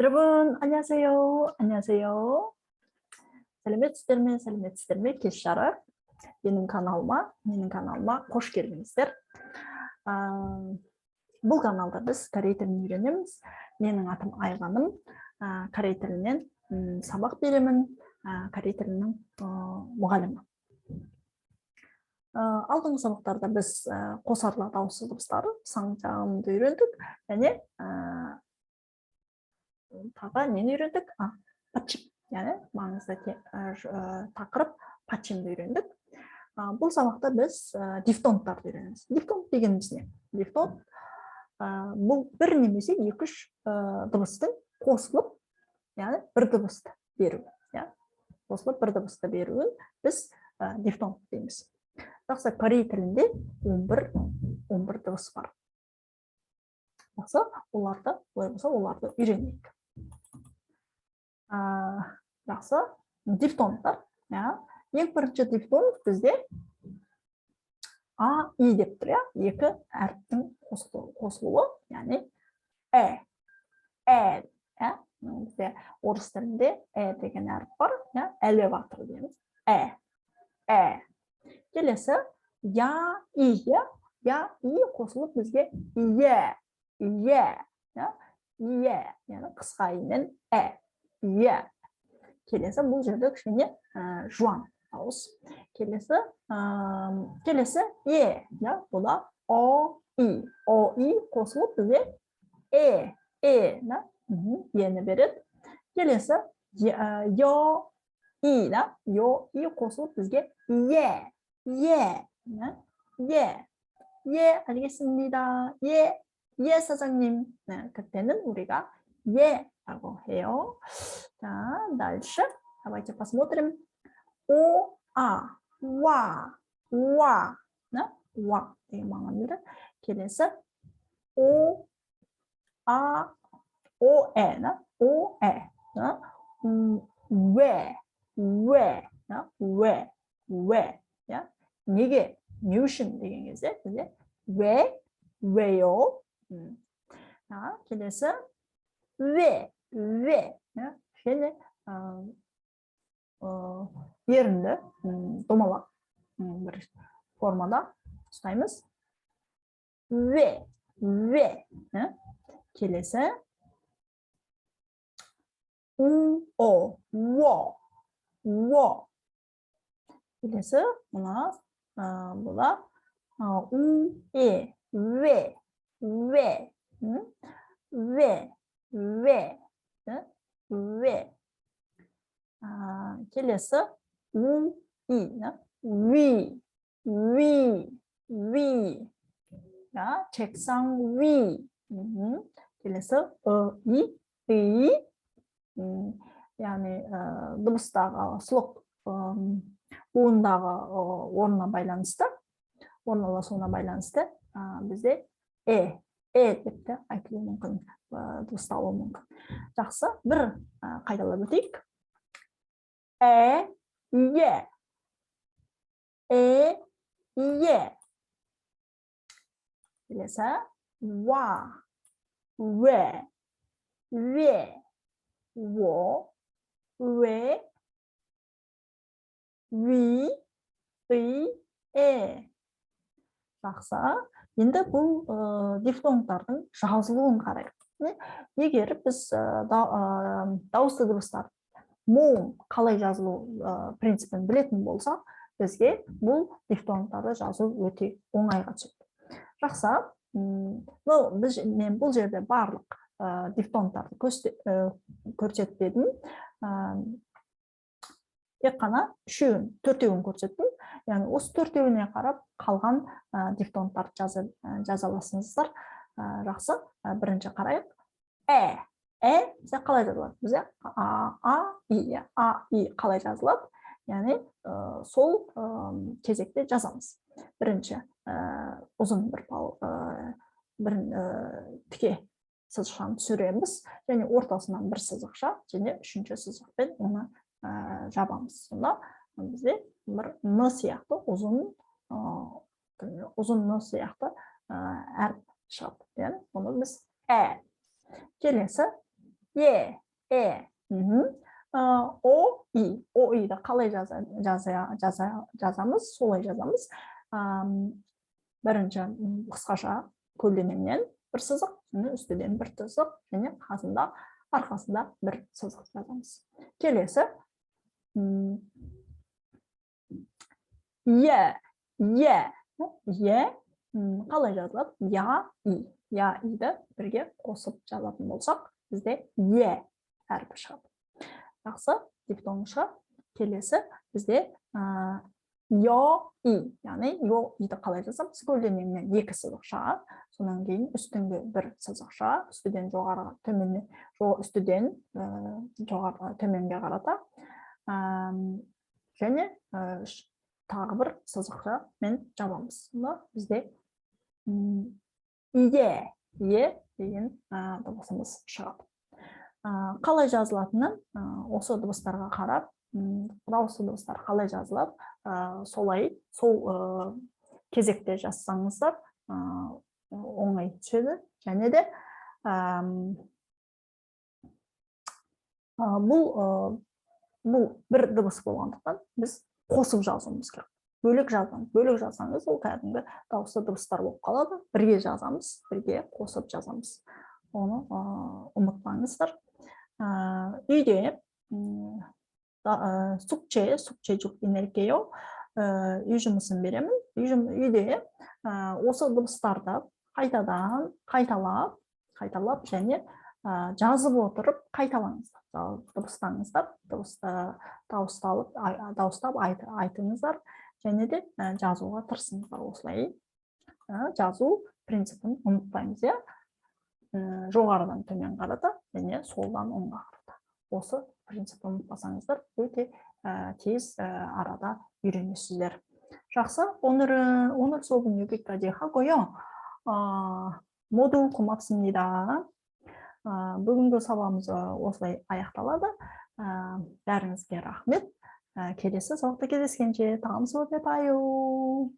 여러분, 안녕하세요. 안녕하세요. сәлеметсіздер ме кеш жарық менің каналыма қош келдіңіздер. Бұл каналда біз корей тілін үйренеміз. Менің атым Айғаным. Корей тілінен сабақ беремін. Корей тілінің мұғалімі. Алдыңғы сабақтарда біз қосарлы дауыссыз дыбыстары саңжағымды үйрендік. Және тағы нені үйрендік? Патчим. Yani mаңызды тақырып патчимді үйрендік. Бұл сабақта біз дифтонттарды үйренеміз. Дифтонт дегеніміз не? Дифтонт бұл бір немесе екі-үш дыбыстың қосылып, яғни бір дыбысты беру. Қосылып бір дыбысты беруін біз дифтонт дейміз. Жақсы, корей тілінде 11 дыбыс бар. Жақсы, оларды үйренейік. Жақсы, дифтонттар. Ең бірінші дифтонт бізде А, И деп тұр. Екі әріптің қосылуы, яғни Бізде орыс тілінде деген әріп бар, элеватор дейміз. Келесі Я, И қосылып бізге яғни қысқа имен келесі бұл жерде кішкене жуан дауыс. Келесі бұл да О-И қосылып бізде ені береді. Келесі Йо-И қосылып бізге 알겠습니다. 사장님. 그때는 우리가 라고 해요. 자, дальше. Давайте посмотрим. 와. 되게 많습니다. 그래서 왜. 이게 뉴션 되는 거지. 근데 왜요? 자, 그래서 왜. Және ерінді домалақ бір формада ұстаймыз. Ве. Келесі во. Келесі бұла 왜. келесі 위. 책상 위. келесі 의. яғни дыбыстағы слог буындағы орналасуына байланысты бізде депті айтылуы мүмкін, дыбысталуы мүмкін. Жақсы, бір қайталап өтейік. Келесі ва, ве, во, ве, ви, Жақсы. Енді бұл дифтонгтардың жазылуын қарайық. Егер біз дауысты дыбыстар моң қалай жазылу принципін білетін болсақ, бізге бұл дифтонгтарды жазу өте оңайға түседі. Жақсы. Мен бұл жерде барлық дифтонгтарды көрсетпедім. Тек қана төртеуін көрсеттім. Яғни осы төртеуіне қарап қалған дифтонгтарды жаза аласыңыздар. Жақсы, бірінші қарайық. Бізде қалай жазылады? Бізде А-И қалай жазылады? Яғни сол кезекте жазамыз. Бірінші ұзын бір тіке сызықшаны түсіреміз, және ортасынан бір сызықша, және үшінші сызықпен оны жабамыз. Сонда бізде бір Н сияқты ұзын Н сияқты әріп шығады. Оны біз Келесі е, о, и. О, иді қалай жазамыз, солай жазамыз. Бірінші қысқаша көлденеңнен бір сызық, үстіден бір сызық, және қасында, арқасында бір сызық жазамыз. Келесі. Е, қалай жазылады? Я, и. Я, иді бірге қосып жазатын болсақ, бізде е әрпі шығады. Жақсы, дифтоңшы. Келесі бізде йо, и. Яғни, йо, иді қалай жазамыз? Көлденеңнен екі сызық шығады. Сонан кейін үстіңге бір сызық шығады. Үстіден жоғарыға, төменге, үстіден жоғарыға, төменге қарата. Және тағы бір сызықша мен жабамыз. Бізде иде, е деген дыбысымыз шығады. Қалай жазылатынын осы дыбыстарға қарап, дауысты дыбыстар қалай жазылады, солай, сол кезекте жазсаңыздар оңай түседі. Және де бұл бір дыбыс болғандықтан біз қосып жазуымыз керек. Бөлек жазсаңыз, ол кәдімгі дауысты дыбыстар болып қалады. Бірге жазамыз, бірге қосып жазамыз. Оны ұмытпаңыздар. Үйде сүкче жүк инеркеyo үй жұмысын беремін. Үйде осы дыбыстарды қайталап және жазып отырып қайталаңыздар. Дыбыстаңыздар, дауыстап айтыңыздар, және де жазуға тырысыңыздар. Осылай жазу принципін ұмытпаймыз. Жоғарыдан төмен қарата, және солдан оңға қарата. Осы принципті ұмытпасаңыздар, өте тез арада үйренесіздер. Жақсы, 오늘 수업은 여기까지 하고요. 모두 고맙습니다. бүгінгі сабағымыз осылай аяқталады. Бәріңізге рахмет. Келесі сабақта кездескенше, 다음 수업에 봐요.